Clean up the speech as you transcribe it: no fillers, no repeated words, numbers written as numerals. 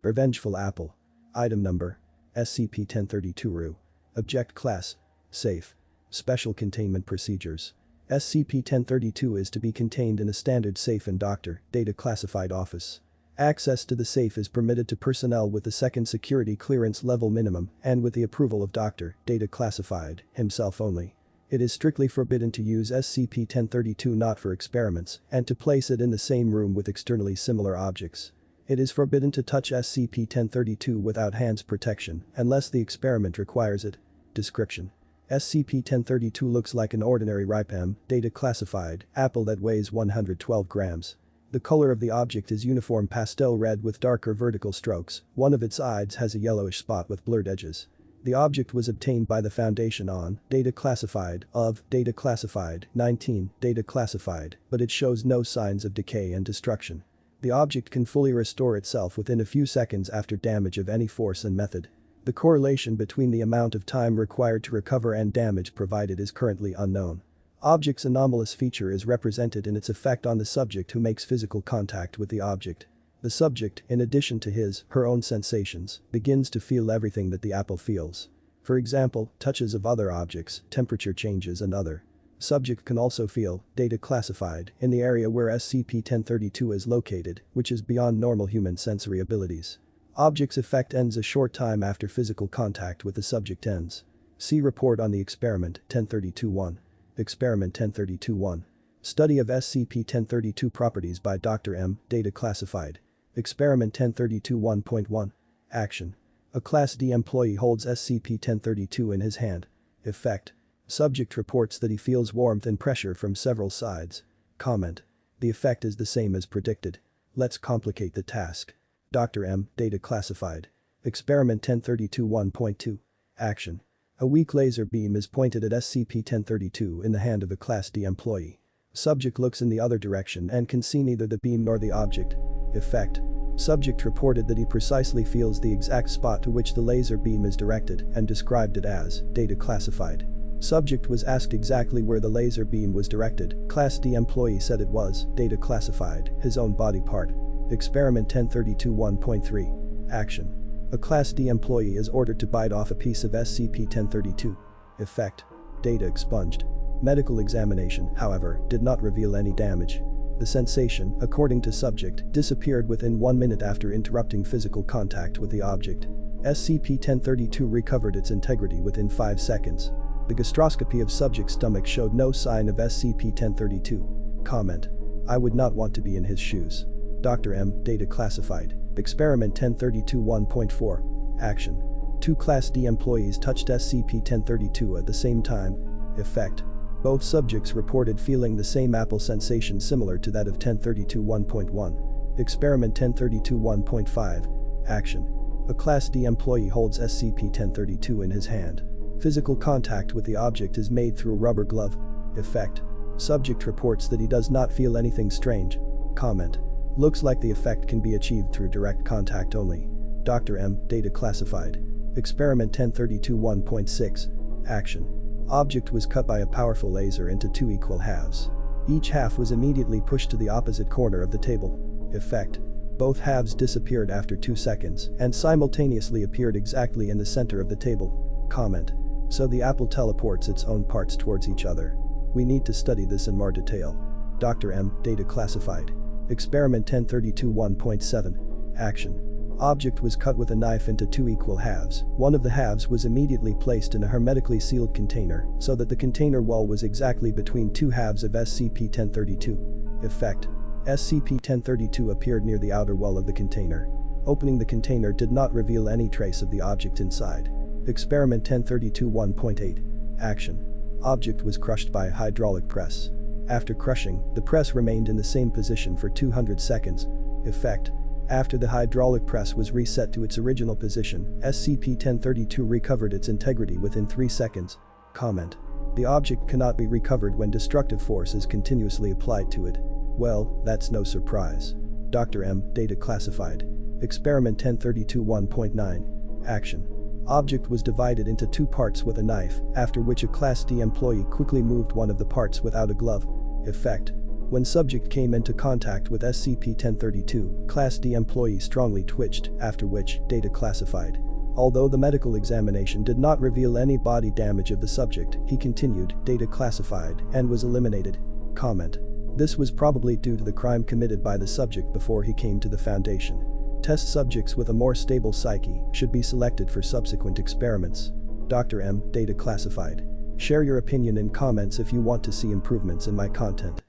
Revengeful apple. Item number. SCP-1032-RU. Object class. Safe. Special containment procedures. SCP-1032 is to be contained in a standard safe in Dr. Data Classified office. Access to the safe is permitted to personnel with the second security clearance level minimum and with the approval of Dr. Data Classified himself only. It is strictly forbidden to use SCP-1032 not for experiments and to place it in the same room with externally similar objects. It is forbidden to touch SCP-1032 without hands protection unless the experiment requires it. Description: SCP-1032 looks like an ordinary ripe Data Classified apple that weighs 112 grams. The color of the object is uniform pastel red with darker vertical strokes. One of its sides has a yellowish spot with blurred edges. The object was obtained by the Foundation on Data Classified of Data Classified 19 Data Classified, but it shows no signs of decay and destruction. The object can fully restore itself within a few seconds after damage of any force and method. The correlation between the amount of time required to recover and damage provided is currently unknown. Object's anomalous feature is represented in its effect on the subject who makes physical contact with the object. The subject, in addition to her own sensations, begins to feel everything that the apple feels. For example, touches of other objects, temperature changes and other. Subject can also feel Data Classified in the area where SCP-1032 is located, which is beyond normal human sensory abilities. Object's effect ends a short time after physical contact with the subject ends. See report on the experiment 1032-1. Experiment 1032-1. Study of SCP-1032 properties by Dr. M. Data Classified. Experiment 1032-1.1. Action. A Class D employee holds SCP-1032 in his hand. Effect. Subject reports that he feels warmth and pressure from several sides. Comment. The effect is the same as predicted. Let's complicate the task. Dr. M. Data Classified. Experiment 1032-1.2. Action. A weak laser beam is pointed at SCP-1032 in the hand of a Class D employee. Subject looks in the other direction and can see neither the beam nor the object. Effect. Subject reported that he precisely feels the exact spot to which the laser beam is directed and described it as Data Classified. Subject was asked exactly where the laser beam was directed. Class D employee said it was Data Classified, his own body part. Experiment 1032-1.3. Action. A Class D employee is ordered to bite off a piece of SCP-1032. Effect. Data expunged. Medical examination, however, did not reveal any damage. The sensation, according to subject, disappeared within 1 minute after interrupting physical contact with the object. SCP-1032 recovered its integrity within 5 seconds. The gastroscopy of subject's stomach showed no sign of SCP-1032. Comment. I would not want to be in his shoes. Dr. M. Data Classified. Experiment 1032-1.4. Action. 2 Class D employees touched SCP-1032 at the same time. Effect. Both subjects reported feeling the same apple sensation similar to that of 1032-1.1. Experiment 1032-1.5. Action. A Class D employee holds SCP-1032 in his hand. Physical contact with the object is made through a rubber glove. Effect. Subject reports that he does not feel anything strange. Comment. Looks like the effect can be achieved through direct contact only. Dr. M. Data Classified. Experiment 1032-1.6. Action. Object was cut by a powerful laser into 2 equal halves. Each half was immediately pushed to the opposite corner of the table. Effect. Both halves disappeared after 2 seconds and simultaneously appeared exactly in the center of the table. Comment. So the apple teleports its own parts towards each other. We need to study this in more detail. Dr. M. Data Classified. Experiment 1032-1.7. Action. Object was cut with a knife into 2 equal halves. One of the halves was immediately placed in a hermetically sealed container so that the container wall was exactly between 2 halves of SCP-1032. Effect. SCP-1032 appeared near the outer wall of the container. Opening the container did not reveal any trace of the object inside. Experiment 1032-1.8. Action. Object was crushed by a hydraulic press. After crushing, the press remained in the same position for 200 seconds. Effect. After the hydraulic press was reset to its original position, SCP-1032 recovered its integrity within 3 seconds. Comment. The object cannot be recovered when destructive force is continuously applied to it. Well, that's no surprise. Dr. M. Data Classified. Experiment 1032-1.9. Action. Object was divided into 2 parts with a knife, after which a Class D employee quickly moved one of the parts without a glove. Effect. When subject came into contact with SCP-1032, Class D employee strongly twitched, after which, data classified. Although the medical examination did not reveal any body damage of the subject, he continued, data classified, and was eliminated. Comment. This was probably due to the crime committed by the subject before he came to the Foundation. Test subjects with a more stable psyche should be selected for subsequent experiments. Dr. M. Data classified. Share your opinion in comments if you want to see improvements in my content.